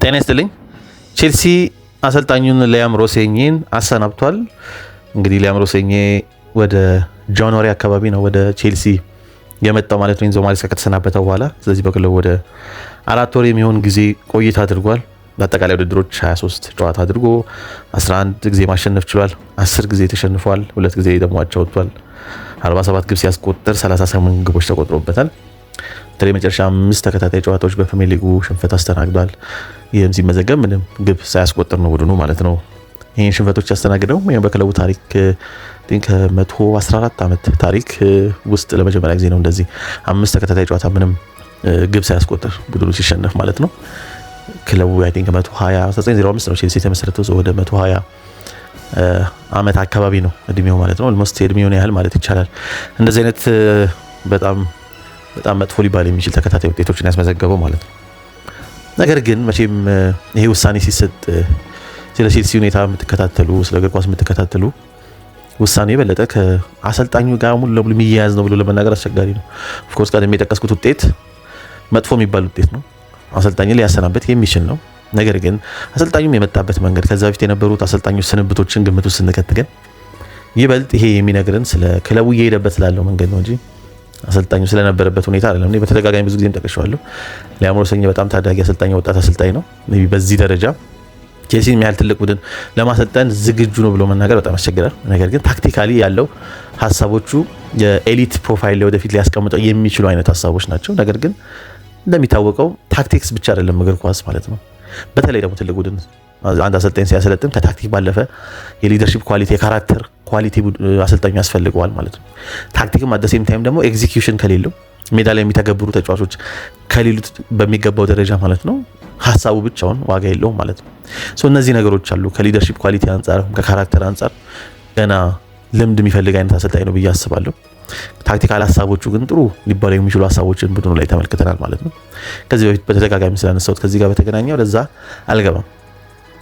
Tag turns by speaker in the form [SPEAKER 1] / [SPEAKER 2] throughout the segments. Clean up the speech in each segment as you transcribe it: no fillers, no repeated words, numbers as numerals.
[SPEAKER 1] ጤና ይስጥልኝ። ቼልሲ አሰልጣኙን ሊያም ሮሴኝን አሰናብቷል። እንግዲህ ሊያም ሮሴኝ ወደ ጃንዋሪ አካባቢ ነው ወደ ቼልሲ የመጣው ማለት ነው ኢንዞ ማሬስካ ከተሰናበተ በኋላ። ስለዚህ በክለቡ ወደ 4 ወር የሚሆን ጊዜ ቆይታ አድርጓል። በአጠቃላይ ውድድሮች 23 ጨዋታ አድርጎ 11 ጊዜ ማሸነፍ ችሏል። 10 ጊዜ ተሸንፏል። 2 ጊዜ ደግሞ አቻ ወጥቷል። 47 ግብ ሲያስቆጥር 38 ግቦች ተቆጥሮበታል። በተለይ መጨረሻ 5 ተከታታይ ጨዋታዎች በፕሪሚየር ሊጉ ሽንፈት አስተናግዷል። ይህም ሲመዘገብ ምንም ግብ ሳያስቆጥር ነው ቡድኑ ማለት ነው ይህን ሽንፈቶች ያስተናግደው። በክለቡ ታሪክ ከ114 ዓመት ታሪክ ውስጥ ለመጀመሪያ ጊዜ ነው እንደዚህ 5 ተከታታይ ጨዋታ ምንም ግብ ሳያስቆጥር ቡድኑ ሲሸነፍ ማለት ነው። ክለቡ አይ ቲንክ 120 ነው ቼልሲ የተመሰረተው ወደ 120 ዓመት አካባቢ ነው እድሜው ማለት ነው። ኦልሞስት እድሜውን ያህል ማለት ይቻላል። እንደዚህ አይነት በጣም መጥፎ ሊባል የሚችል ተከታታይ ውጤቶችን ያስመዘገበው ማለት ነው። ነገር ግን መቼም ይሄ ውሳኔ ሲሰጥ ስለ ቼልሲ ሁኔታ የምትከታተሉ ስለ እግር ኳስ የምትከታተሉ ውሳኔ የበለጠ ከአሰልጣኙ ጋር ሙሉ ለሙሉ የሚያያዝ ነው ብሎ ለመናገር አስቸጋሪ ነው። ኦፍኮርስ ቀደም የጠቀስኩት ውጤት መጥፎ የሚባል ውጤት ነው። አሰልጣኙን ሊያሰናበት የሚችል ነው። ነገር ግን አሰልጣኙም የመጣበት መንገድ ከዛ በፊት የነበሩት አሰልጣኞች ስንብቶችን ግምት ውስጥ ስንከት ግን ይበልጥ ይሄ የሚነግረን ስለ ክለቡ እየሄደበት ስላለው መንገድ ነው እንጂ አሰልጣኙ ስለነበረበት ሁኔታ አይደለም። እኔ በተደጋጋሚ ብዙ ጊዜም ጠቅሼዋለሁ። ሊያም ሮሴኝ በጣም ታዳጊ አሰልጣኝ፣ ወጣት አሰልጣኝ ነው። በዚህ ደረጃ ቼልሲን የሚያህል ትልቅ ቡድን ለማሰልጠን ዝግጁ ነው ብሎ መናገር በጣም ያስቸግራል። ነገር ግን ታክቲካሊ ያለው ሀሳቦቹ የኤሊት ፕሮፋይል ላይ ወደፊት ሊያስቀምጠው የሚችሉ አይነት ሀሳቦች ናቸው። ነገር ግን እንደሚታወቀው ታክቲክስ ብቻ አይደለም እግር ኳስ ማለት ነው። በተለይ ደግሞ ትልቅ ቡድን አንድ አሰልጣኝ ሲያሰለጥን ከታክቲክ ባለፈ የሊደርሺፕ ኳሊቲ፣ የካራክተር ኳሊቲ አሰልጣኙ ያስፈልገዋል ማለት ነው። ታክቲክም አት ዘ ሴም ታይም ደግሞ ኤግዚኪዩሽን ከሌለው ሜዳ ላይ የሚተገብሩ ተጫዋቾች ከሌሉት በሚገባው ደረጃ ማለት ነው ሀሳቡ ብቻውን ዋጋ የለውም ማለት ነው። እነዚህ ነገሮች አሉ። ከሊደርሺፕ ኳሊቲ አንጻር ከካራክተር አንጻር ገና ልምድ የሚፈልግ አይነት አሰልጣኝ ነው ብዬ አስባለሁ። ታክቲካል ሀሳቦቹ ግን ጥሩ ሊባሉ የሚችሉ ሀሳቦችን ቡድኑ ላይ ተመልክተናል ማለት ነው። ከዚህ በፊት በተደጋጋሚ ስላነሳሁት ከዚህ ጋር በተገናኘ ወደዛ አልገባም።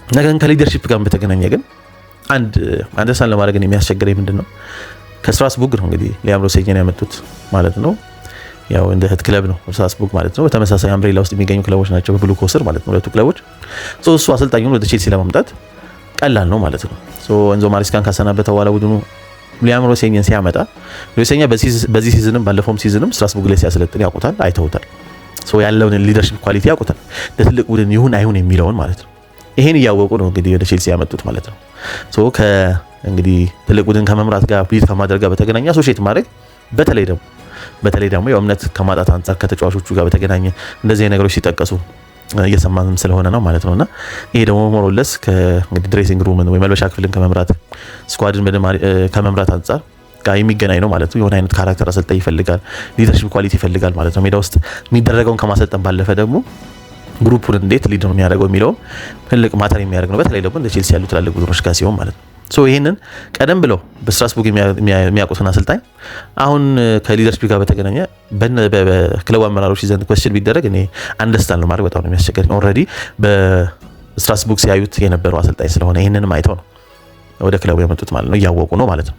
[SPEAKER 1] ነገር ግን ከሊደርሺፕ ጋር በተገናኘ ግን አንደርስታንድ ለማድረግ የሚያስቸግረኝ ምንድን ነው ከስትራስቡርግ ነው እንግዲህ ሊያም ሮሴኝን ያመጡት ማለት ነው። ያው እንደ እህት ክለብ ነው ስትራስቡርግ ማለት ነው። በተመሳሳይ አምብሬላ ውስጥ የሚገኙ ክለቦች ናቸው በብሉኮ ስር ማለት ነው ሁለቱ ክለቦች። እሱ አሰልጣኙን ወደ ቼልሲ ለማምጣት ቀላል ነው ማለት ነው። ኢንዞ ማሬስካን ካሰናበተ በኋላ ቡድኑ ሊያም ሮሴኝን ሲያመጣ ሮሴኛ በዚህ ሲዝንም ባለፈውም ሲዝንም ስትራስቡርግ ላይ ሲያሰለጥን ያውቁታል፣ አይተውታል። ያለውን ሊደርሺፕ ኳሊቲ ያውቁታል። ለትልቅ ቡድን ይሁን አይሁን የሚለውን ማለት ነው። ይሄን እያወቁ ነው እንግዲህ ወደ ቼልሲ ያመጡት ማለት ነው። እንግዲህ ትልቅ ቡድን ከመምራት ጋር ሊድ ከማድረግ ጋር በተገናኘ አሶሺየት ማድረግ በተለይ ደግሞ የእምነት ከማጣት አንጻር ከተጫዋቾቹ ጋር በተገናኘ እንደዚህ አይነት ነገሮች ሲጠቀሱ እየሰማንም ስለሆነ ነው ማለት ነውና ይሄ ደግሞ ሞሮለስ ከእንግዲህ ድሬሲንግ ሩምን ወይ መልበሻ ክፍልን ከመምራት ስኳድን ከመምራት አንጻር ጋር የሚገናኝ ነው ማለት ነው። የሆነ አይነት ካራክተር አሰልጣኝ ይፈልጋል፣ ሊደርሺፕ ኳሊቲ ይፈልጋል ማለት ነው። ሜዳ ውስጥ የሚደረገውን ከማሰልጠን ባለፈ ደግሞ ግሩፑን እንዴት ሊድ ነው የሚያደርገው የሚለው ትልቅ ማተር የሚያደርግ ነው። በተለይ ደግሞ እንደ ቼልሲ ያሉ ትላልቅ ቡድኖች ጋር ሲሆን ማለት ነው። ይህንን ቀደም ብለው በስትራስቡርግ የሚያውቁትን አሰልጣኝ አሁን ከሊደርሺፕ ጋር በተገናኘ በክለቡ አመራሮች ዘንድ ኮስችን ቢደረግ እኔ አንደርስታንድ ማድረግ በጣም ነው የሚያስቸግረኝ። ኦልሬዲ በስትራስቡርግ ሲያዩት የነበረው አሰልጣኝ ስለሆነ ይህንንም አይተው ነው ወደ ክለቡ ያመጡት ማለት ነው፣ እያወቁ ነው ማለት ነው።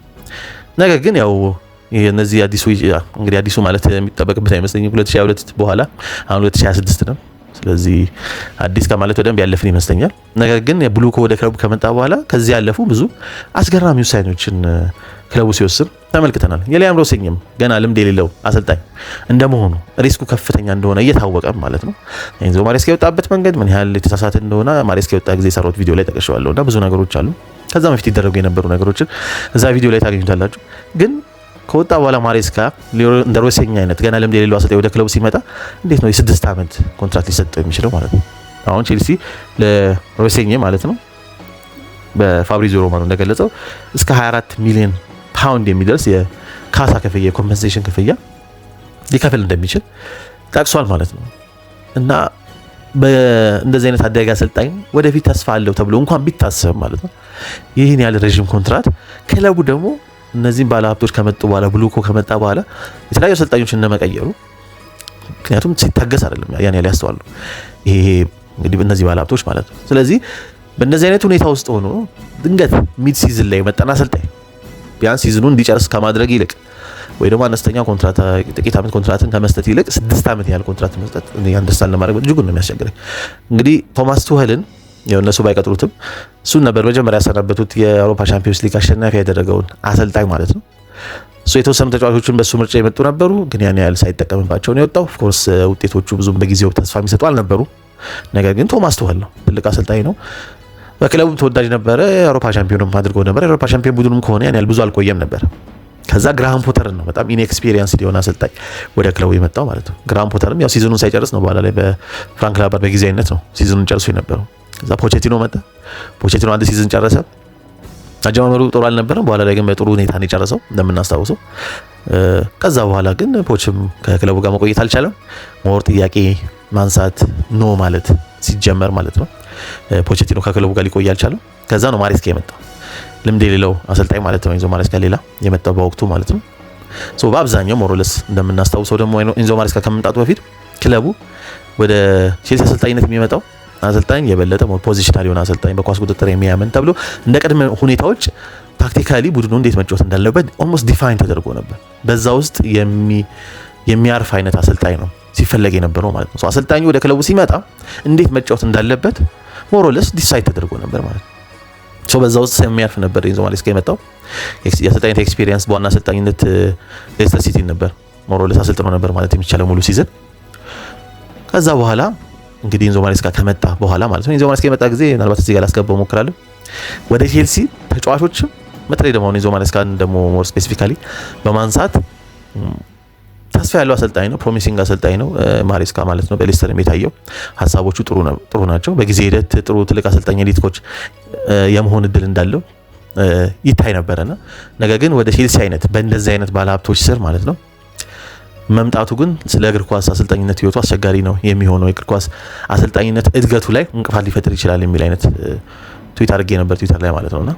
[SPEAKER 1] ነገር ግን ያው እነዚህ አዲሱ ማለት የሚጠበቅበት አይመስለኝም። 2022 በኋላ አሁን 2026 ነው። ስለዚህ አዲስ ከማለት በደንብ ያለፍን ይመስለኛል። ነገር ግን ብሉኮ ወደ ክለቡ ከመጣ በኋላ ከዚህ ያለፉ ብዙ አስገራሚ ውሳኔዎችን ክለቡ ሲወስን ተመልክተናል። የሊያም ሮሴኝም ገና ልምድ የሌለው አሰልጣኝ እንደመሆኑ ሪስኩ ከፍተኛ እንደሆነ እየታወቀ ማለት ነው ኢንዞ ማሬስካ የወጣበት መንገድ ምን ያህል የተሳሳተ እንደሆነ ማሬስካ የወጣ ጊዜ የሰራሁት ቪዲዮ ላይ ጠቅሼዋለሁ እና ብዙ ነገሮች አሉ። ከዛ በፊት ይደረጉ የነበሩ ነገሮችን እዛ ቪዲዮ ላይ ታገኙታላችሁ። ግን ከወጣ በኋላ ማሬስካ እንደ ሮሴኝ አይነት ገና ልምድ የሌለው አሰልጣኝ ወደ ክለቡ ሲመጣ እንዴት ነው የ6 ዓመት ኮንትራክት ሊሰጠው የሚችለው ማለት ነው? አሁን ቼልሲ ለሮሴኝ ማለት ነው በፋብሪዚዮ ሮማኖ እንደገለጸው እስከ 24 ሚሊዮን ፓውንድ የሚደርስ የካሳ ክፍያ የኮምፐንሴሽን ክፍያ ሊከፍል እንደሚችል ጠቅሷል ማለት ነው። እና በእንደዚህ አይነት አደጋ አሰልጣኝ ወደፊት ተስፋ አለው ተብሎ እንኳን ቢታሰብ ማለት ነው ይህን ያለ ረዥም ኮንትራት ክለቡ ደግሞ እነዚህም ባለሀብቶች ከመጡ በኋላ ብሉኮ ከመጣ በኋላ የተለያዩ አሰልጣኞች እንደመቀየሩ ምክንያቱም ሲታገስ አይደለም ያን ያለ ያስተዋሉ ይሄ እንግዲህ እነዚህ ባለሀብቶች ማለት ነው። ስለዚህ በእነዚህ አይነት ሁኔታ ውስጥ ሆኖ ድንገት ሚድ ሲዝን ላይ መጣና አሰልጣኝ ቢያንስ ሲዝኑን እንዲጨርስ ከማድረግ ይልቅ ወይ ደግሞ አነስተኛ ኮንትራት ጥቂት ዓመት ኮንትራትን ከመስጠት ይልቅ 6 ዓመት ያህል ኮንትራት መስጠት አንደርስታንድ ለማድረግ እጅጉን ነው የሚያስቸግረኝ። እንግዲህ ቶማስ ቱኸልን እነሱ ባይቀጥሩትም እሱን ነበር መጀመሪያ ያሰናበቱት የአውሮፓ ቻምፒዮንስ ሊግ አሸናፊ ያደረገውን አሰልጣኝ ማለት ነው። የተወሰኑ ተጫዋቾችን በሱ ምርጫ የመጡ ነበሩ፣ ግን ያን ያህል ሳይጠቀምባቸው ነው የወጣው። ኦፍኮርስ ውጤቶቹ ብዙም በጊዜው ተስፋ የሚሰጡ አልነበሩ። ነገር ግን ቶማስ ቱኸል ነው፣ ትልቅ አሰልጣኝ ነው። በክለቡም ተወዳጅ ነበረ። የአውሮፓ ቻምፒዮንም አድርጎ ነበር። የአውሮፓ ቻምፒዮን ቡድኑም ከሆነ ያን ያህል ብዙ አልቆየም ነበር። ከዛ ግራሃም ፖተርን ነው በጣም ኢንኤክስፒሪየንስ የሆነ አሰልጣኝ ወደ ክለቡ የመጣው ማለት ነው። ግራሃም ፖተርም ያው ሲዝኑን ሳይጨርስ ነው በኋላ ላይ በፍራንክ ላምፓርድ በጊዜያዊነት ነው ሲዝኑን ጨርሶ የነበረው። ከዛ ፖቼቲኖ መጣ። ፖቼቲኖ አንድ ሲዝን ጨረሰ። አጀማመሩ ጥሩ አልነበረም። በኋላ ላይ ግን በጥሩ ሁኔታ ነው የጨረሰው እንደምናስታውሰው። ከዛ በኋላ ግን ፖችም ከክለቡ ጋር መቆየት አልቻለም። ሞር ጥያቄ ማንሳት ኖ ማለት ሲጀመር ማለት ነው ፖቼቲኖ ከክለቡ ጋር ሊቆይ አልቻለም። ከዛ ነው ማሬስካ የመጣው ልምድ የሌለው አሰልጣኝ ማለት ነው። ኢንዞ ማሬስካ ሌላ የመጣው በወቅቱ ማለት ነው። በአብዛኛው ሞሮለስ እንደምናስታውሰው ደግሞ ኢንዞ ማሬስካ ከመምጣቱ በፊት ክለቡ ወደ ቼልሲ አሰልጣኝነት የሚመጣው አሰልጣኝ የበለጠ ፖዚሽናል የሆነ አሰልጣኝ በኳስ ቁጥጥር የሚያምን ተብሎ እንደ ቅድመ ሁኔታዎች ታክቲካሊ ቡድኑ እንዴት መጫወት እንዳለበት ኦልሞስት ዲፋይን ተደርጎ ነበር። በዛ ውስጥ የሚያርፍ አይነት አሰልጣኝ ነው ሲፈለግ የነበረው ማለት ነው። አሰልጣኙ ወደ ክለቡ ሲመጣ እንዴት መጫወት እንዳለበት ሞሮለስ ዲሳይድ ተደርጎ ነበር ማለት ነው። በዛ ውስጥ የሚያርፍ ነበር ኢንዞ ማሬስካ የመጣው። የአሰልጣኝነት ኤክስፒሪየንስ በዋና አሰልጣኝነት ሌስተር ሲቲ ነበር ሞሮለስ አሰልጥኖ ነበር ማለት የሚቻለው ሙሉ ሲዝን። ከዛ በኋላ እንግዲህ ኢንዞ ማሬስካ ከመጣ በኋላ ማለት ነው። ኢንዞ ማሬስካ የመጣ ጊዜ ምናልባት እዚህ ጋር ላስገባው ሞክራለሁ። ወደ ቼልሲ ተጫዋቾችም በተለይ ደግሞ ኢንዞ ማሬስካን ደግሞ ሞር ስፔሲፊካሊ በማንሳት ተስፋ ያለው አሰልጣኝ ነው፣ ፕሮሚሲንግ አሰልጣኝ ነው ማሬስካ ማለት ነው። በሌስተር የታየው ሀሳቦቹ ጥሩ ናቸው። በጊዜ ሂደት ጥሩ ትልቅ አሰልጣኝ ኤሊት ኮች የመሆን እድል እንዳለው ይታይ ነበርና ነገር ግን ወደ ቼልሲ አይነት በእንደዚህ አይነት ባለሀብቶች ስር ማለት ነው መምጣቱ ግን ስለ እግር ኳስ አሰልጣኝነት ህይወቱ አስቸጋሪ ነው የሚሆነው። የእግር ኳስ አሰልጣኝነት እድገቱ ላይ እንቅፋት ሊፈጥር ይችላል የሚል አይነት ትዊት አድርጌ ነበር ትዊተር ላይ ማለት ነውና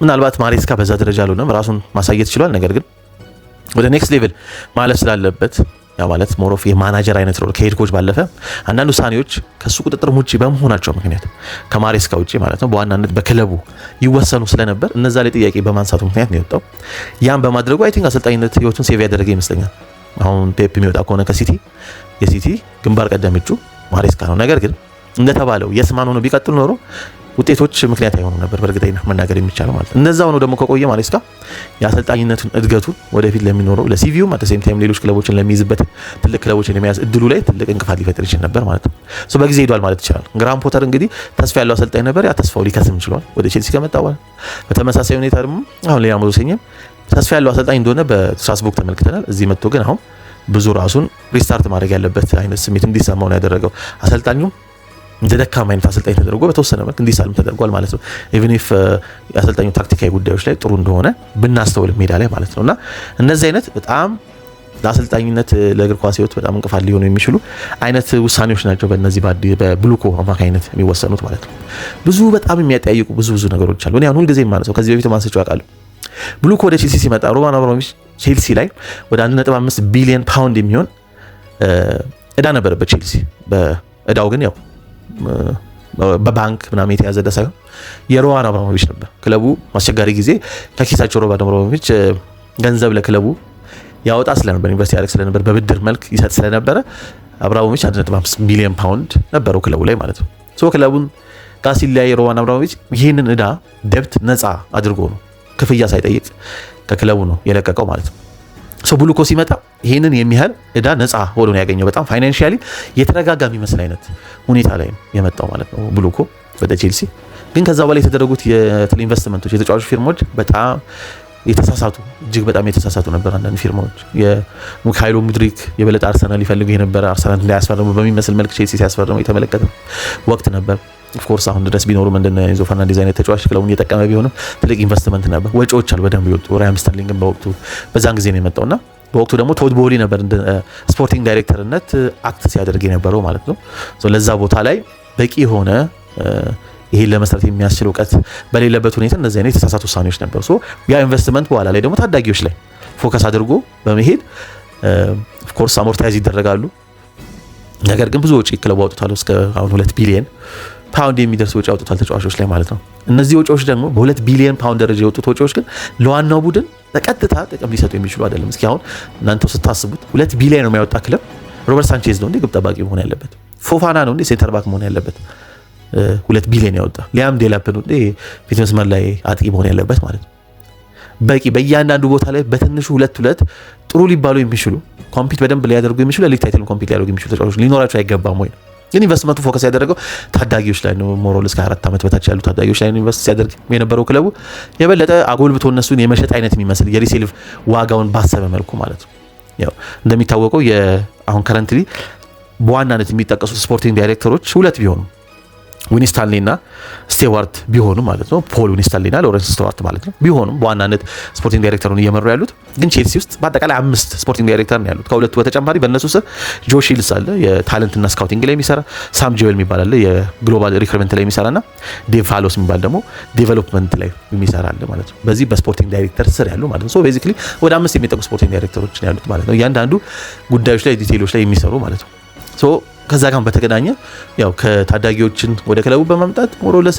[SPEAKER 1] ምናልባት ማሬስካ በዛ ደረጃ አልሆነም፣ ራሱን ማሳየት ይችላል። ነገር ግን ወደ ኔክስት ሌቭል ማለፍ ስላለበት ያ ማለት ሞር ኦፍ የማናጀር አይነት ሮል ከሄድ ኮች ባለፈ አንዳንድ ውሳኔዎች ከሱ ቁጥጥር ውጪ በመሆናቸው ምክንያት ከማሬስካ ውጪ ማለት ነው በዋናነት በክለቡ ይወሰኑ ስለነበር እነዛ ላይ ጥያቄ በማንሳቱ ምክንያት ነው የወጣው። ያን በማድረጉ አይ ቲንክ አሰልጣኝነት ህይወቱን ሴቭ ያደረገ ይመስለኛል። አሁን ፔፕ የሚወጣ ከሆነ ከሲቲ የሲቲ ግንባር ቀደም እጩ ማሬስካ ነው። ነገር ግን እንደተባለው የስማን ሆኖ ቢቀጥል ኖሮ ውጤቶች ምክንያት አይሆኑ ነበር በእርግጠኝነት መናገር የሚቻለው ማለት ነው። እንደዛ ሆኖ ደግሞ ከቆየ ማሬስካ የአሰልጣኝነቱን እድገቱን ወደፊት ለሚኖረው ለሲቪውም አት ሴም ታይም ሌሎች ክለቦችን ለሚይዝበት ትልቅ ክለቦችን ለሚያዝ እድሉ ላይ ትልቅ እንቅፋት ሊፈጥር ይችል ነበር ማለት ነው። በጊዜ ሄዷል ማለት ይችላል። ግራሃም ፖተር እንግዲህ ተስፋ ያለው አሰልጣኝ ነበር። ያ ተስፋው ሊከስም ይችላል ወደ ቼልሲ ከመጣ በኋላ። በተመሳሳይ ሁኔታ ደግሞ አሁን ሌላ ሞዞሴኝም ተስፋ ያለው አሰልጣኝ እንደሆነ በስትራስቡርግ ተመልክተናል። እዚህ መጥቶ ግን አሁን ብዙ ራሱን ሪስታርት ማድረግ ያለበት አይነት ስሜት እንዲሰማው ነው ያደረገው። አሰልጣኙም እንደ ደካማ አይነት አሰልጣኝ ተደርጎ በተወሰነ መልክ እንዲሳልም ተደርጓል ማለት ነው። ኢቭን ኢፍ የአሰልጣኙ ታክቲካዊ ጉዳዮች ላይ ጥሩ እንደሆነ ብናስተውል ሜዳ ላይ ማለት ነውና እነዚህ አይነት በጣም ለአሰልጣኝነት ለእግር ኳስ ህይወት በጣም እንቅፋት ሊሆኑ የሚችሉ አይነት ውሳኔዎች ናቸው በእነዚህ በብሉኮ አማካኝነት የሚወሰኑት ማለት ነው። ብዙ በጣም የሚያጠያይቁ ብዙ ነገሮች አሉ። እኔ አሁን ሁልጊዜ ማለት ነው ከዚህ በፊት ማንሳቸው ያውቃሉ። ብሉኮ ወደ ቼልሲ ሲመጣ ሮማን አብራሞቪች ቼልሲ ላይ ወደ 1.5 ቢሊዮን ፓውንድ የሚሆን እዳ ነበረበት ቼልሲ። በእዳው ግን ያው በባንክ ምናምን የተያዘ ደሳ የሮማን አብራሞቪች ነበር። ክለቡ አስቸጋሪ ጊዜ ከኪሳቸው ሮማን አብራሞቪች ገንዘብ ለክለቡ ያወጣ ስለነበር ኢንቨስት ያደርግ ስለነበር በብድር መልክ ይሰጥ ስለነበረ አብራሞቪች 1.5 ሚሊዮን ፓውንድ ነበረው ክለቡ ላይ ማለት ነው። ክለቡን ጋር ሲለያይ ሮማን አብራሞቪች ይህንን እዳ ደብት ነፃ አድርጎ ነው ክፍያ ሳይጠይቅ ከክለቡ ነው የለቀቀው ማለት ነው። ብሉኮ ሲመጣ ይህንን የሚያህል እዳ ነፃ ሆኖ ነው ያገኘው። በጣም ፋይናንሻሊ የተረጋጋ የሚመስል አይነት ሁኔታ ላይ የመጣው ማለት ነው ብሉኮ ወደ ቼልሲ። ግን ከዛ በላይ የተደረጉት ኢንቨስትመንቶች የተጫዋቾች ፊርማዎች በጣም የተሳሳቱ እጅግ በጣም የተሳሳቱ ነበር። አንዳንድ ፊርማዎች የሚካኤሎ ሙድሪክ የበለጠ አርሰናል ይፈልጉ የነበረ አርሰናል እንዳያስፈርሙ በሚመስል መልክ ቼልሲ ሲያስፈርመው የተመለከተ ወቅት ነበር። ኦፍ ኮርስ አሁን ድረስ ቢኖሩም እንደነ ኤንዞ ፈርናንዴዝ አይነት ተጫዋች ክለቡን እየጠቀመ ቢሆንም ትልቅ ኢንቨስትመንት ነበር። ወጪዎች አሉ በደንብ ይወጡ። ራያም ስተርሊንግን በወቅቱ በዛን ጊዜ ነው የመጣውና በወቅቱ ደግሞ ቶድ ቦሊ ነበር እንደ ስፖርቲንግ ዳይሬክተርነት አክት ሲያደርግ የነበረው ማለት ነው። ለዛ ቦታ ላይ በቂ የሆነ ይሄን ለመስራት የሚያስችል እውቀት በሌለበት ሁኔታ እነዚህ አይነት የተሳሳቱ ውሳኔዎች ነበሩ። ያ ኢንቨስትመንት በኋላ ላይ ደግሞ ታዳጊዎች ላይ ፎከስ አድርጎ በመሄድ ኦፍ ኮርስ አሞርታይዝ ይደረጋሉ። ነገር ግን ብዙ ወጪ ክለቡ አውጥቷል እስከ አሁን 2 ቢሊዮን ፓውንድ የሚደርስ ወጪ አውጥቷል ተጫዋቾች ላይ ማለት ነው። እነዚህ ወጪዎች ደግሞ በ2 ቢሊዮን ፓውንድ ደረጃ የወጡት ወጪዎች ግን ለዋናው ቡድን በቀጥታ ጥቅም ሊሰጡ የሚችሉ አይደለም። እስኪ አሁን እናንተው ስታስቡት 2 ቢሊዮን ነው የሚያወጣ ክለብ ሮበርት ሳንቼዝ ነው እንዴ ግብ ጠባቂ መሆን ያለበት? ፎፋና ነው እንዴ ሴንተር ባክ መሆን ያለበት? 2 ቢሊዮን ያወጣ ሊያም ዴላፕ ነው እንዴ ፊት መስመር ላይ አጥቂ መሆን ያለበት ማለት ነው። በቂ በእያንዳንዱ ቦታ ላይ በትንሹ 2 ጥሩ ሊባሉ የሚችሉ ኮምፒት በደንብ ሊያደርጉ የሚችሉ ሊግ ታይትል ኮምፒት ሊያደርጉ የሚችሉ ተጫዋቾች ሊኖራቸው አይገባም ወይ? ግን ኢንቨስትመንቱ ፎከስ ያደረገው ታዳጊዎች ላይ ነው። ሞሮል እስከ 4 ዓመት በታች ያሉ ታዳጊዎች ላይ ነው ኢንቨስት ሲያደርግ የነበረው ክለቡ የበለጠ አጎልብቶ እነሱን የመሸጥ አይነት የሚመስል የሪሴልቭ ዋጋውን ባሰበ መልኩ ማለት ነው። ያው እንደሚታወቀው አሁን ከረንትሊ በዋናነት የሚጠቀሱት ስፖርቲንግ ዳይሬክተሮች 2 ቢሆኑ ዊኒስታንሊ እና ስቴዋርት ቢሆኑ ማለት ነው። ፖል ዊኒስታንሊ እና ሎረንስ ስቴዋርት ማለት ነው ቢሆኑም በዋናነት ስፖርቲንግ ዳይሬክተሩን እየመሩ ያሉት ግን ቼልሲ ውስጥ በአጠቃላይ 5 ስፖርቲንግ ዳይሬክተር ነው ያሉት። ከሁለቱ በተጨማሪ በእነሱ ስር ጆ ሺልስ አለ የታለንትና ስካውቲንግ ላይ የሚሰራ፣ ሳም ጆዌል የሚባል አለ የግሎባል ሪክሩትመንት ላይ የሚሰራና ዴቭ ፋሎስ የሚባል ደግሞ ዴቨሎፕመንት ላይ የሚሰራ አለ ማለት ነው። በዚህ በስፖርቲንግ ዳይሬክተር ስር ያሉ ማለት ነው። ሶ ቤዚክሊ ወደ 5 የሚጠቁ ስፖርቲንግ ዳይሬክተሮች ነው ያሉት ማለት ነው። እያንዳንዱ ጉዳዮች ላይ ዲቴይሎች ላይ የሚሰሩ ማለት ነው። ሶ ከዛ ጋር በተገናኘ ያው ከታዳጊዎችን ወደ ክለቡ በማምጣት ሞሮለስ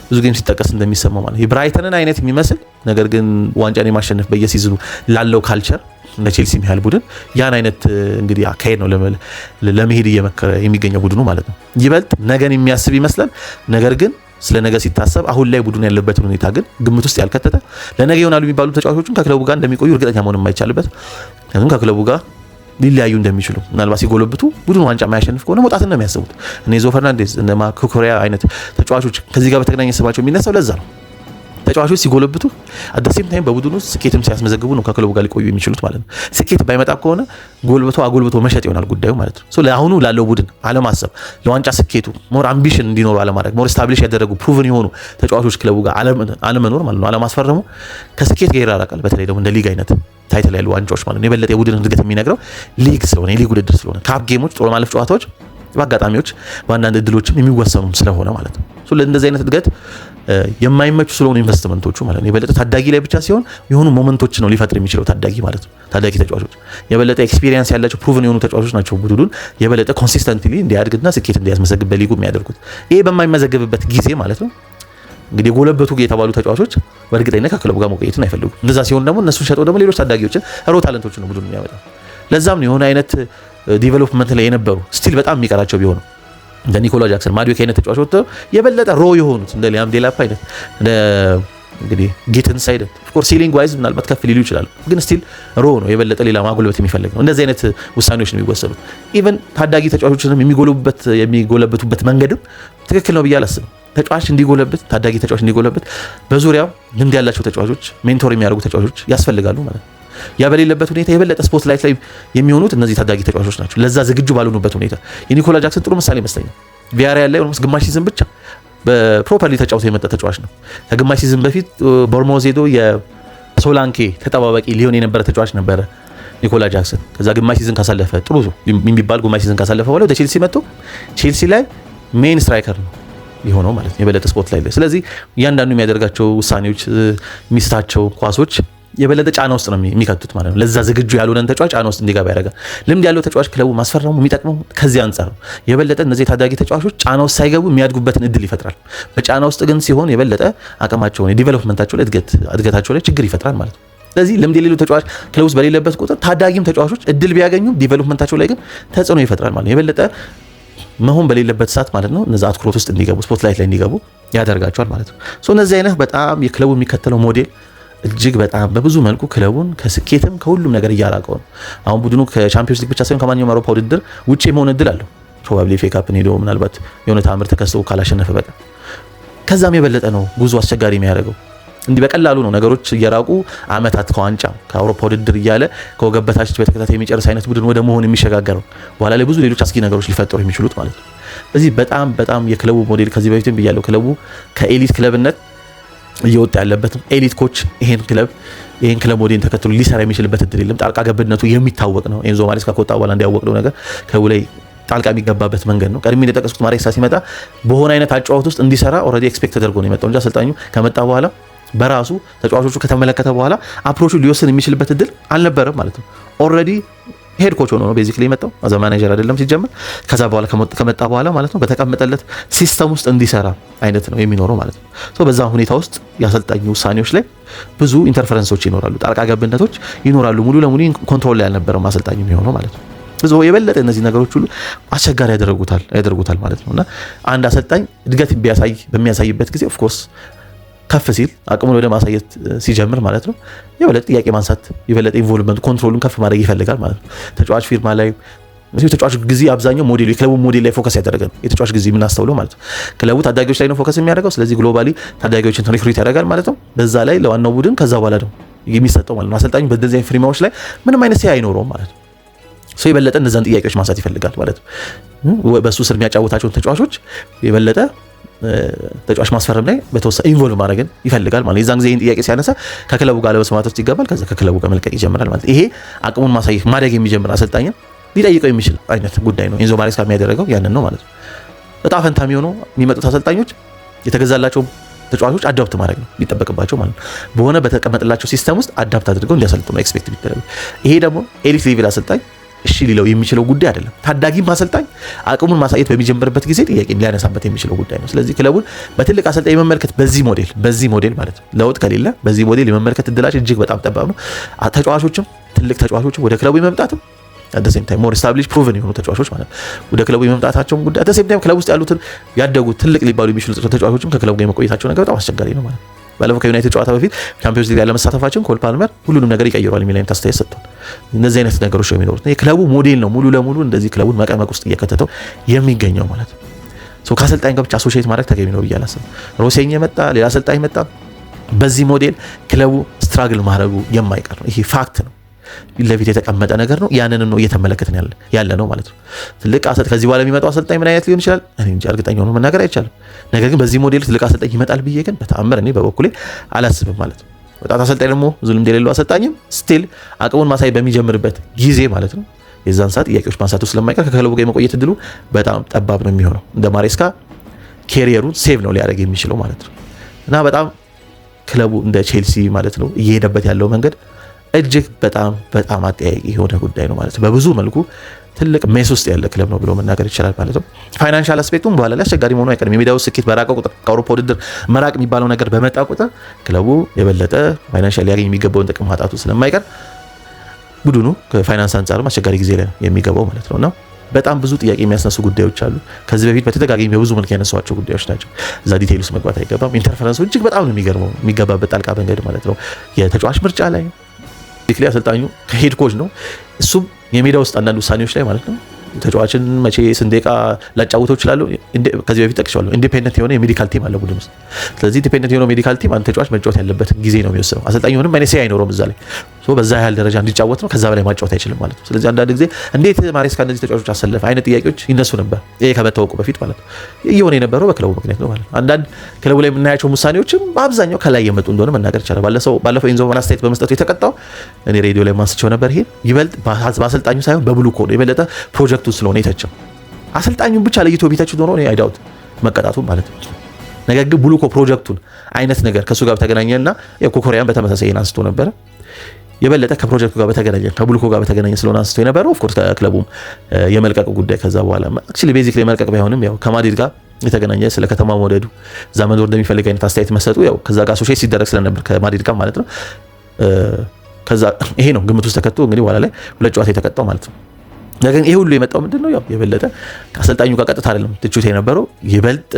[SPEAKER 1] ብዙ ጌም ሲጠቀስ እንደሚሰማው ማለት የብራይተንን አይነት የሚመስል ነገር ግን ዋንጫን የማሸነፍ በየሲዝኑ ላለው ካልቸር እንደ ቼልሲ የሚያህል ቡድን ያን አይነት እንግዲህ አካሄድ ነው ለመሄድ እየመከረ የሚገኘው ቡድኑ ማለት ነው። ይበልጥ ነገን የሚያስብ ይመስላል። ነገር ግን ስለ ነገ ሲታሰብ አሁን ላይ ቡድኑ ያለበትን ሁኔታ ግን ግምት ውስጥ ያልከተተ ለነገ ይሆናሉ የሚባሉ ተጫዋቾችን ከክለቡ ጋር እንደሚቆዩ እርግጠኛ መሆን የማይቻልበት ምክንያቱም ከክለቡ ጋር ሊለያዩ እንደሚችሉ ምናልባት ሲጎለብቱ ቡድኑ ዋንጫ የማያሸንፍ ከሆነ መውጣትን ነው የሚያስቡት። እነ ዞ ፈርናንዴዝ እነ ማኮኮሪያ አይነት ተጫዋቾች ከዚህ ጋር በተገናኘ ስማቸው የሚነሳው ለዛ ነው። ተጫዋቾች ሲጎለብቱ አደሴም ታይም በቡድኑ ስኬትም ሲያስመዘግቡ ነው ከክለቡ ጋር ሊቆዩ የሚችሉት ማለት ነው። ስኬት ባይመጣ ከሆነ አጎልብቶ መሸጥ ይሆናል ጉዳዩ ማለት ነው። ሶ ለአሁኑ ላለው ቡድን አለማሰብ፣ ለዋንጫ ስኬቱ ሞር አምቢሽን እንዲኖሩ አለማድረግ፣ ሞር ስታብሊሽ ያደረጉ ፕሩቭን የሆኑ ተጫዋቾች ክለቡ ጋር አለመኖር ማለት ነው። አለማስፈረሙ ከስኬት ጋር ይራራቃል። በተለይ ደግሞ እንደ ሊግ አይነት ታይትል ያሉ ዋንጫዎች ማለት ነው። የበለጠ የቡድን እድገት የሚነግረው ሊግ ስለሆነ የሊግ ውድድር ስለሆነ ካፕ ጌሞች፣ ጥሎ ማለፍ ጨዋታዎች በአጋጣሚዎች በአንዳንድ እድሎችም የሚወሰኑም ስለሆነ ማለት ነው። ለእንደዚህ አይነት እድገት የማይመቹ ስለሆኑ ኢንቨስትመንቶቹ ማለት ነው የበለጠ ታዳጊ ላይ ብቻ ሲሆን የሆኑ ሞመንቶች ነው ሊፈጥር የሚችለው ታዳጊ ማለት ነው። ታዳጊ ተጫዋቾች የበለጠ ኤክስፒሪየንስ ያላቸው ፕሩቭን የሆኑ ተጫዋቾች ናቸው ቡድኑን የበለጠ ኮንሲስተንትሊ እንዲያድግና ስኬት እንዲያስመዘግብ በሊጉ የሚያደርጉት። ይሄ በማይመዘገብበት ጊዜ ማለት ነው እንግዲህ የጎለበቱ የተባሉ ተጫዋቾች በእርግጠኝነት ከክለቡ ጋር መቆየትን አይፈልጉም። እንደዛ ሲሆን ደግሞ እነሱን ሸጠው ደግሞ ሌሎች ታዳጊዎችን ታለንቶችን ነው ቡድኑ የሚያመጣው። ለዛም ነው የሆነ አይነት ዲቨሎፕመንት ላይ የነበሩ ስቲል በጣም የሚቀራቸው ቢሆኑ እንደ ኒኮላ ጃክሰን ማዲዌክ አይነት ተጫዋቾች ወጥተው የበለጠ ሮ የሆኑት እንደ ሊያም ዴላፕ አይነት እንግዲህ ጊትንስ አይነት ኦፍኮርስ ሲሊንግ ዋይዝ ምናልባት ከፍ ሊሉ ይችላሉ፣ ግን ስቲል ሮ ነው የበለጠ ሌላ ማጎልበት የሚፈልግ ነው። እንደዚህ አይነት ውሳኔዎች ነው የሚወሰኑት። ኢቨን ታዳጊ ተጫዋቾችንም የሚጎለበቱበት መንገድም ትክክል ነው ብዬ አላስብም። ተጫዋች እንዲጎለበት ታዳጊ ተጫዋች እንዲጎለበት በዙሪያው ልምድ ያላቸው ተጫዋቾች ሜንቶር የሚያደርጉ ተጫዋቾች ያስፈልጋሉ ማለት ነው። ያ በሌለበት ሁኔታ የበለጠ ስፖርት ላይት ላይ የሚሆኑት እነዚህ ታዳጊ ተጫዋቾች ናቸው። ለዛ ዝግጁ ባልሆኑበት ሁኔታ የኒኮላ ጃክሰን ጥሩ ምሳሌ ይመስለኛል። ቪያሪያል ላይ ኦልሞስት ግማሽ ሲዝን ብቻ በፕሮፐርሊ ተጫውቶ የመጣ ተጫዋች ነው። ከግማሽ ሲዝን በፊት ቦርንማውዝ ሄዶ የሶላንኬ ተጠባባቂ ሊሆን የነበረ ተጫዋች ነበረ ኒኮላ ጃክሰን። ከዛ ግማሽ ሲዝን ካሳለፈ ጥሩ የሚባል ግማሽ ሲዝን ካሳለፈ በኋላ ወደ ቼልሲ መጥቶ ቼልሲ ላይ ሜን ስትራይከር ነው የሆነው ማለት ነው የበለጠ ስፖርት ላይ። ስለዚህ እያንዳንዱ የሚያደርጋቸው ውሳኔዎች የሚስታቸው ኳሶች የበለጠ ጫና ውስጥ ነው የሚከቱት ማለት ነው። ለዛ ዝግጁ ያልሆነን ተጫዋች ጫና ውስጥ እንዲገባ ያደርጋል። ልምድ ያለው ተጫዋች ክለቡ ማስፈረሙ የሚጠቅመው ከዚህ አንጻር ነው። የበለጠ እነዚህ ታዳጊ ተጫዋቾች ጫና ውስጥ ሳይገቡ የሚያድጉበትን እድል ይፈጥራል። በጫና ውስጥ ግን ሲሆን የበለጠ አቅማቸውን የዲቨሎፕመንታቸው ላይ እድገታቸው ላይ ችግር ይፈጥራል ማለት ነው። ስለዚህ ልምድ የሌለው ተጫዋች ክለቡ ውስጥ በሌለበት ቁጥር ታዳጊም ተጫዋቾች እድል ቢያገኙም ዲቨሎፕመንታቸው ላይ ግን ተጽዕኖ ይፈጥራል ማለት ነው። የበለጠ መሆን በሌለበት ሰዓት ማለት ነው እነዛ አትኩሮት ውስጥ እንዲገቡ ስፖትላይት ላይ እንዲገቡ ያደርጋቸዋል ማለት ነው። እነዚህ አይነት በጣም የክለቡ የሚከተለው ሞዴል እጅግ በጣም በብዙ መልኩ ክለቡን ከስኬትም ከሁሉም ነገር እያራቀው ነው። አሁን ቡድኑ ከቻምፒዮንስ ሊግ ብቻ ሳይሆን ከማንኛውም አውሮፓ ውድድር ውጪ የመሆን እድል አለው። ፕሮባብሊ ኤፍ ኤ ካፕን ሄዶ ምናልባት የሆነ ተአምር ተከስቶ ካላሸነፈ በቀር ከዛም የበለጠ ነው ጉዞ አስቸጋሪ የሚያደርገው። እንዲህ በቀላሉ ነው ነገሮች እየራቁ አመታት ከዋንጫ ከአውሮፓ ውድድር እያለ ከወገብ በታች በተከታታይ የሚጨርስ አይነት ቡድን ወደ መሆን የሚሸጋገረው በኋላ ላይ ብዙ ሌሎች አስጊ ነገሮች ሊፈጠሩ የሚችሉት ማለት ነው። ስለዚህ በጣም የክለቡ ሞዴል ከዚህ በፊትም ብያለሁ፣ ክለቡ ከኤሊት ክለብነት እየወጣ ያለበት ኤሊት ኮች ይሄን ክለብ ሞዴል ተከትሎ ሊሰራ የሚችልበት እድል የለም። ጣልቃ ገብነቱ የሚታወቅ ነው። ኤንዞ ማሬስካ ከወጣ በኋላ እንዲያወቅነው ነገር ክለቡ ላይ ጣልቃ የሚገባበት መንገድ ነው። ቀድሜ እንደጠቀስኩት ማሬስካ ሲመጣ በሆነ አይነት አጫዋት ውስጥ እንዲሰራ ኦልሬዲ ኤክስፔክት ተደርጎ ነው የመጣው እንጂ አሰልጣኙ ከመጣ በኋላ በራሱ ተጫዋቾቹ ከተመለከተ በኋላ አፕሮቹ ሊወስን የሚችልበት እድል አልነበረም ማለት ነው። ኦልሬዲ ሄድ ኮች ሆኖ ነው ቤዚክሊ የመጣው አዘ ማኔጀር አይደለም ሲጀምር። ከዛ በኋላ ከመጣ በኋላ ማለት ነው በተቀመጠለት ሲስተም ውስጥ እንዲሰራ አይነት ነው የሚኖረው ማለት ነው። ሶ በዛ ሁኔታ ውስጥ የአሰልጣኙ ውሳኔዎች ላይ ብዙ ኢንተርፈረንሶች ይኖራሉ፣ ጣልቃ ገብነቶች ይኖራሉ። ሙሉ ለሙሉ ኮንትሮል ላይ ያልነበረው አሰልጣኙ የሚሆነው ማለት ነው። ብዙ የበለጠ እነዚህ ነገሮች ሁሉ አስቸጋሪ ያደርጉታል ማለት ነውና አንድ አሰልጣኝ እድገት በሚያሳይበት ጊዜ ኦፍ ኮርስ ከፍ ሲል አቅሙን ወደ ማሳየት ሲጀምር ማለት ነው የበለጠ ጥያቄ ማንሳት የበለጠ ኢንቮልቭመንት ኮንትሮሉን ከፍ ማድረግ ይፈልጋል ማለት ነው። ተጫዋች ፊርማ ላይ ተጫዋች ጊዜ አብዛኛው ሞዴሉ የክለቡ ሞዴል ላይ ፎከስ ያደረገ ነው። የተጫዋች ጊዜ የምናስተውለው ማለት ነው ክለቡ ታዳጊዎች ላይ ነው ፎከስ የሚያደርገው። ስለዚህ ግሎባሊ ታዳጊዎችን ሪክሩት ያደርጋል ማለት ነው። በዛ ላይ ለዋናው ቡድን ከዛ በኋላ ነው የሚሰጠው ማለት ነው። አሰልጣኙ በእንደዚህ አይነት ፊርማዎች ላይ ምንም አይነት ሲያ አይኖረውም ማለት ነው። ሰው የበለጠ እነዛን ጥያቄዎች ማንሳት ይፈልጋል ማለት ነው። በሱ ስር የሚያጫውታቸውን ተጫዋቾች የበለጠ ተጫዋች ማስፈረም ላይ በተወሰነ ኢንቮልቭ ማድረግን ይፈልጋል ማለት ነው። የዛን ጊዜ ይህን ጥያቄ ሲያነሳ ከክለቡ ጋር ለመስማት ውስጥ ይገባል። ከዛ ከክለቡ ጋር መልቀቅ ይጀምራል ማለት ይሄ አቅሙን ማሳየት ማደግ የሚጀምር አሰልጣኝን ሊጠይቀው የሚችል አይነት ጉዳይ ነው። ኤንዞ ማሬስካ የሚያደርገው ያንን ነው ማለት ነው። እጣ ፈንታ የሚሆነው የሚመጡት አሰልጣኞች የተገዛላቸው ተጫዋቾች አዳፕት ማድረግ ነው የሚጠበቅባቸው ማለት ነው። በሆነ በተቀመጠላቸው ሲስተም ውስጥ አዳፕት አድርገው እንዲያሰልጥኑ ነው ኤክስፔክት የሚደረገው። ይሄ ደግሞ ኤሊት ሌቭል አሰልጣኝ እሺ ሊለው የሚችለው ጉዳይ አይደለም። ታዳጊም አሰልጣኝ አቅሙን ማሳየት በሚጀምርበት ጊዜ ጥያቄ ሊያነሳበት የሚችለው ጉዳይ ነው። ስለዚህ ክለቡን በትልቅ አሰልጣኝ የመመልከት በዚህ ሞዴል ማለት ነው ለውጥ ከሌለ በዚህ ሞዴል የመመልከት እድላችን እጅግ በጣም ጠባብ ነው። ተጫዋቾችም ትልቅ ተጫዋቾችም ወደ ክለቡ የመምጣትም at the same time more established proven የሆኑ ተጫዋቾች ማለት ነው ወደ ክለቡ የመምጣታቸውም ጉዳይ at the same time ክለቡ ውስጥ ያሉትን ያደጉት ትልቅ ሊባሉ የሚችሉ ተጫዋቾችም ከክለቡ ጋር የመቆየታቸው ነገር በጣም አስቸጋሪ ነው ማለት ነው። ባለፈው ከዩናይትድ ጨዋታ በፊት ቻምፒዮንስ ሊግ ላይ ለመሳተፋችን ኮል ፓልመር ሁሉንም ነገር ይቀይራል የሚል አይነት አስተያየት ሰጥቷል። እነዚህ አይነት ነገሮች ነው የሚኖሩት። የክለቡ ሞዴል ነው ሙሉ ለሙሉ እንደዚህ ክለቡን መቀመቅ ውስጥ እየከተተው የሚገኘው ማለት ነው። ሶ ከአሰልጣኝ ጋር ብቻ አሶሺየት ማድረግ ተገቢ ነው ብዬ አላስብም። ሮሴኝ መጣ፣ ሌላ አሰልጣኝ መጣ፣ በዚህ ሞዴል ክለቡ ስትራግል ማድረጉ የማይቀር ነው። ይሄ ፋክት ነው፣ ለፊት የተቀመጠ ነገር ነው። ያንን ነው እየተመለከትን ያለ ነው ማለት ነው። ትልቅ ከዚህ በኋላ የሚመጣው አሰልጣኝ ምን አይነት ሊሆን ይችላል እኔ እንጃ፣ እርግጠኛ ሆኖ መናገር አይቻልም። ነገር ግን በዚህ ሞዴል ትልቅ አሰልጣኝ ይመጣል ብዬ ግን በተአምር እኔ በበኩሌ አላስብም ማለት ነው። ወጣት አሰልጣኝ ደግሞ ዝልም እንደሌለው አሰልጣኝም ስቲል አቅሙን ማሳየት በሚጀምርበት ጊዜ ማለት ነው የዛን ሰዓት ጥያቄዎች ማንሳቱ ስለማይቀር ከክለቡ ጋር የመቆየት እድሉ በጣም ጠባብ ነው የሚሆነው። እንደ ማሬስካ ኬሪየሩን ሴቭ ነው ሊያደርግ የሚችለው ማለት ነው። እና በጣም ክለቡ እንደ ቼልሲ ማለት ነው እየሄደበት ያለው መንገድ እጅግ በጣም አጠያቂ የሆነ ጉዳይ ነው ማለት ነው። በብዙ መልኩ ትልቅ ሜስ ውስጥ ያለ ክለብ ነው ብሎ መናገር ይችላል ማለት ነው። ፋይናንሻል አስፔክቱም በኋላ ላይ አስቸጋሪ መሆኑ አይቀርም። የሜዳው ስኬት በራቀ ቁጥር ከአውሮፓ ውድድር መራቅ የሚባለው ነገር በመጣ ቁጥር ክለቡ የበለጠ ፋይናንሻል ሊያገኝ የሚገባውን ጥቅም ማጣቱ ስለማይቀር ቡድኑ ከፋይናንስ አንጻርም አስቸጋሪ ጊዜ ላይ የሚገባው ማለት ነውና በጣም ብዙ ጥያቄ የሚያስነሱ ጉዳዮች አሉ። ከዚህ በፊት በተደጋጋሚ በብዙ መልክ ያነሷቸው ጉዳዮች ናቸው። እዛ ዲቴይል ውስጥ መግባት አይገባም። ኢንተርፈረንሱ እጅግ በጣም ነው የሚገርመው የሚገባበት ጣልቃ መንገድ ማለት ነው። የተጫዋች ምርጫ ላይ ዲክሊ አሰልጣኙ ከሄድ ኮች ነው እሱም የሜዳ ውስጥ አንዳንድ ውሳኔዎች ላይ ማለት ነው ተጫዋችን መቼ ስንዴቃ ላጫውተው ይችላል። ከዚህ በፊት ጠቅሻለሁ ኢንዲፔንደንት የሆነ የሜዲካል ቲም አለ ቡድን ውስጥ። ስለዚህ ኢንዲፔንደንት የሆነ ሜዲካል ቲም አንድ ተጫዋች መጫወት ያለበትን ጊዜ ነው የሚወስነው። አሰልጣኙ ምንም አይነት ሲያ አይኖረውም እዛ ላይ በዛ ያህል ደረጃ እንዲጫወት ነው፣ ከዛ በላይ ማጫወት አይችልም ማለት ነው። ስለዚህ አንዳንድ ጊዜ እንዴት ማሬስካ እነዚህ ተጫዋቾች አሰለፈ አይነት ጥያቄዎች ይነሱ ነበር። ይሄ ከመታወቁ በፊት ማለት ነው እየሆነ የነበረው በክለቡ ምክንያት ነው ማለት ነው። አንዳንድ ክለቡ ላይ የምናያቸው ውሳኔዎችም በአብዛኛው ከላይ የመጡ እንደሆነ መናገር ይቻላል። ባለፈው ኤንዞ አስተያየት በመስጠቱ የተቀጣው እኔ ሬዲዮ ላይ ማንስቸው ነበር። ይሄ ይበልጥ በአሰልጣኙ ሳይሆን በብሉኮ ነው የበለጠ ፕሮጀክቱን ስለሆነ የተቸው አሰልጣኙን ብቻ ለይቶ ቢታችሁ ኖሮ እኔ አይዳውት መቀጣቱ ማለት ነው። ነገር ግን ብሉኮ ፕሮጀክቱን አይነት ነገር ከሱ ጋር በተገናኘና ኮኮሪያን በተመሳሳይ አንስቶ ነበር። የበለጠ ከፕሮጀክቱ ጋር በተገናኘ ከብሉኮ ጋር በተገናኘ ስለሆነ አንስቶ የነበረው ኦፍ ኮርስ ከክለቡም የመልቀቅ ጉዳይ ከዛ በኋላ አክቹሊ ቤዚክሊ መልቀቅ ባይሆንም ያው ከማድሪድ ጋር የተገናኘ ስለ ከተማ መውደዱ እዛ መኖር እንደሚፈልግ አይነት አስተያየት መሰጡ ያው ከዛ ጋር አሶሺየት ሲደረግ ስለነበር ከማድሪድ ጋር ማለት ነው። ከዛ ይሄ ነው ግምት ውስጥ ተከቶ እንግዲህ በኋላ ላይ ሁለት ጨዋታ የተቀጣው ማለት ነው። ነገር ይሄ ሁሉ የመጣው ምንድነው ያው የበለጠ ከአሰልጣኙ ጋር ቀጥታ አይደለም ትችት የነበረው ይበልጥ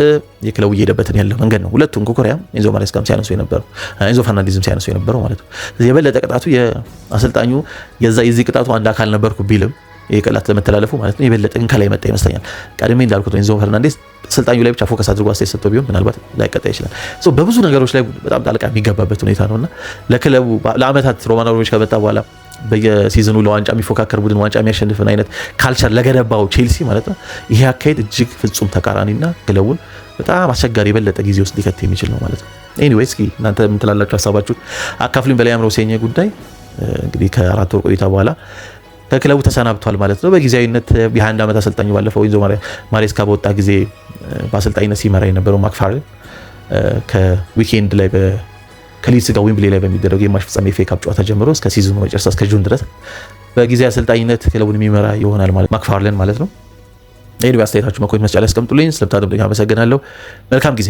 [SPEAKER 1] የክለቡ እየሄደበትን ያለው መንገድ ነው። ሁለቱም ኮኮሪያም ኤንዞ ማሬስካም ሲያነሱ የነበረው ኤንዞ ፈርናንዴዝም ሲያነሱ የነበረው ማለት ነው። የበለጠ ቅጣቱ የአሰልጣኙ የዚህ ቅጣቱ አንድ አካል ነበርኩ ቢልም የቀላት ለመተላለፉ ማለት ነው የበለጠ ከላይ መጣ ይመስለኛል። ቀድሜ እንዳልኩት ኤንዞ ፈርናንዴዝ አሰልጣኙ ላይ ብቻ ፎከስ አድርጎ አስተያየት ሰጥቶ ቢሆን ምናልባት ላይቀጣ ይችላል። በብዙ ነገሮች ላይ በጣም ጣልቃ የሚገባበት ሁኔታ ነውና ለክለቡ ለአመታት ሮማን አብራሞቪች ከመጣ በኋላ በየሲዝኑ ለዋንጫ የሚፎካከር ቡድን ዋንጫ የሚያሸንፍን አይነት ካልቸር ለገነባው ቼልሲ ማለት ነው ይሄ አካሄድ እጅግ ፍጹም ተቃራኒና ክለቡን በጣም አስቸጋሪ የበለጠ ጊዜ ውስጥ ሊከት የሚችል ነው ማለት ነው። ኤኒዌይስ እስኪ እናንተ ምን ትላላችሁ? ሀሳባችሁን አካፍሉኝ። በላይም ሮሴኝ ጉዳይ እንግዲህ ከ4 ወር ቆይታ በኋላ ከክለቡ ተሰናብቷል ማለት ነው። በጊዜያዊነት የ21 ዓመት አሰልጣኙ ባለፈው ኤንዞ ማሬስካ በወጣ ጊዜ በአሰልጣኝነት ሲመራ የነበረው ማክፋርላን ከዊኬንድ ላይ ከሊድስ ጋር ዌምብሌ ላይ በሚደረገው የማሽ ፍጻሜ ኤፍኤ ካፕ ጨዋታ ጀምሮ እስከ ሲዝኑ መጨረሻ እስከ ጁን ድረስ በጊዜ አሰልጣኝነት ክለቡን የሚመራ ይሆናል ማለት ማክፋርለን ማለት ነው። ይሄን አስተያየታችሁ በኮሜንት መስጫ ላይ አስቀምጡልኝ። ስለምታደምጡኝ አመሰግናለሁ። መልካም ጊዜ